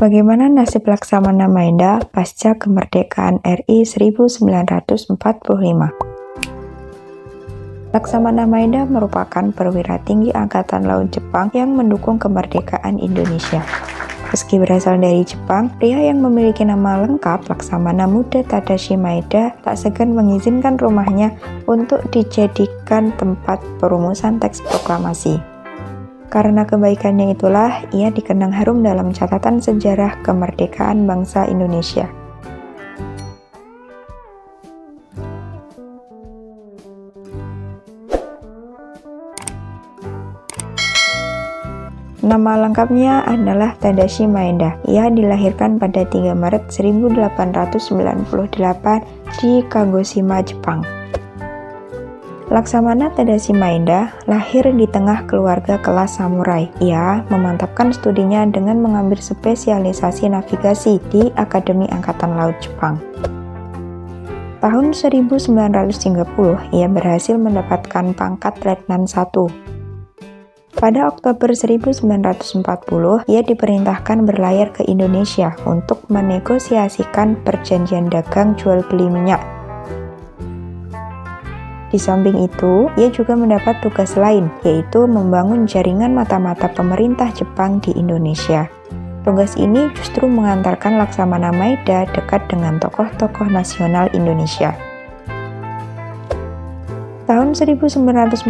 Bagaimana nasib Laksamana Maeda pasca kemerdekaan RI 1945? Laksamana Maeda merupakan perwira tinggi Angkatan Laut Jepang yang mendukung kemerdekaan Indonesia. Meski berasal dari Jepang, pria yang memiliki nama lengkap Laksamana Muda Tadashi Maeda tak segan mengizinkan rumahnya untuk dijadikan tempat perumusan teks proklamasi. Karena kebaikannya itulah, ia dikenang harum dalam catatan sejarah kemerdekaan bangsa Indonesia. Nama lengkapnya adalah Tadashi Maeda. Ia dilahirkan pada 3 Maret 1898 di Kagoshima, Jepang. Laksamana Tadashi Maeda lahir di tengah keluarga kelas samurai. Ia memantapkan studinya dengan mengambil spesialisasi navigasi di Akademi Angkatan Laut Jepang. Tahun 1930, ia berhasil mendapatkan pangkat Letnan 1. Pada Oktober 1940, ia diperintahkan berlayar ke Indonesia untuk menegosiasikan perjanjian dagang jual beli minyak. Di samping itu, ia juga mendapat tugas lain, yaitu membangun jaringan mata-mata pemerintah Jepang di Indonesia. Tugas ini justru mengantarkan Laksamana Maeda dekat dengan tokoh-tokoh nasional Indonesia. Tahun 1942,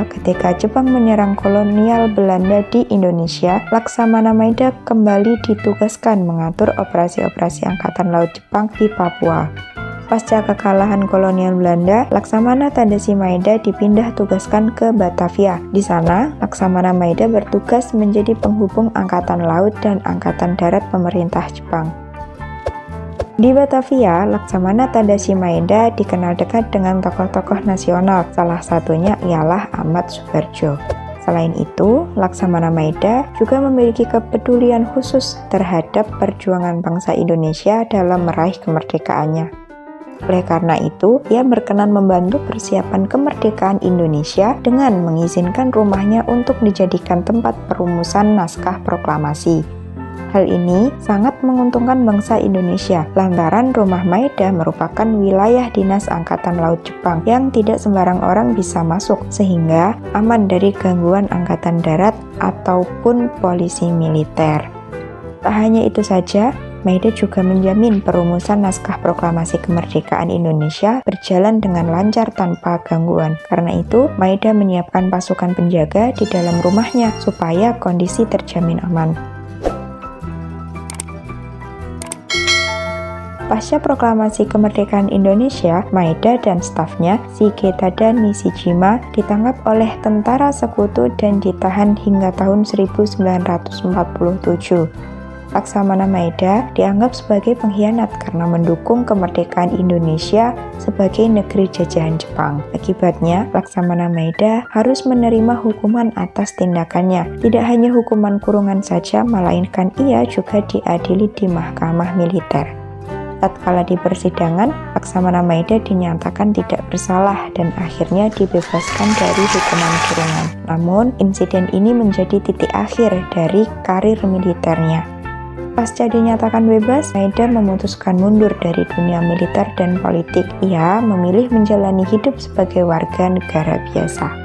ketika Jepang menyerang kolonial Belanda di Indonesia, Laksamana Maeda kembali ditugaskan mengatur operasi-operasi Angkatan Laut Jepang di Papua. Pasca kekalahan kolonial Belanda, Laksamana Tadashi Maeda dipindah tugaskan ke Batavia. Di sana, Laksamana Maeda bertugas menjadi penghubung Angkatan Laut dan Angkatan Darat pemerintah Jepang. Di Batavia, Laksamana Tadashi Maeda dikenal dekat dengan tokoh-tokoh nasional, salah satunya ialah Ahmad Subarjo. Selain itu, Laksamana Maeda juga memiliki kepedulian khusus terhadap perjuangan bangsa Indonesia dalam meraih kemerdekaannya. Oleh karena itu, ia berkenan membantu persiapan kemerdekaan Indonesia dengan mengizinkan rumahnya untuk dijadikan tempat perumusan naskah proklamasi. Hal ini sangat menguntungkan bangsa Indonesia, lantaran rumah Maeda merupakan wilayah dinas Angkatan Laut Jepang yang tidak sembarang orang bisa masuk, sehingga aman dari gangguan Angkatan Darat ataupun polisi militer. Tak hanya itu saja, Maeda juga menjamin perumusan naskah proklamasi kemerdekaan Indonesia berjalan dengan lancar tanpa gangguan. Karena itu, Maeda menyiapkan pasukan penjaga di dalam rumahnya supaya kondisi terjamin aman. Pasca proklamasi kemerdekaan Indonesia, Maeda dan stafnya, Shigetada Nishijima, ditangkap oleh tentara sekutu dan ditahan hingga tahun 1947. Laksamana Maeda dianggap sebagai pengkhianat karena mendukung kemerdekaan Indonesia sebagai negeri jajahan Jepang. Akibatnya, Laksamana Maeda harus menerima hukuman atas tindakannya. Tidak hanya hukuman kurungan saja, melainkan ia juga diadili di mahkamah militer. Tatkala di persidangan, Laksamana Maeda dinyatakan tidak bersalah dan akhirnya dibebaskan dari hukuman kurungan. Namun, insiden ini menjadi titik akhir dari karir militernya. Pasca dinyatakan bebas, Maeda memutuskan mundur dari dunia militer dan politik. Ia memilih menjalani hidup sebagai warga negara biasa.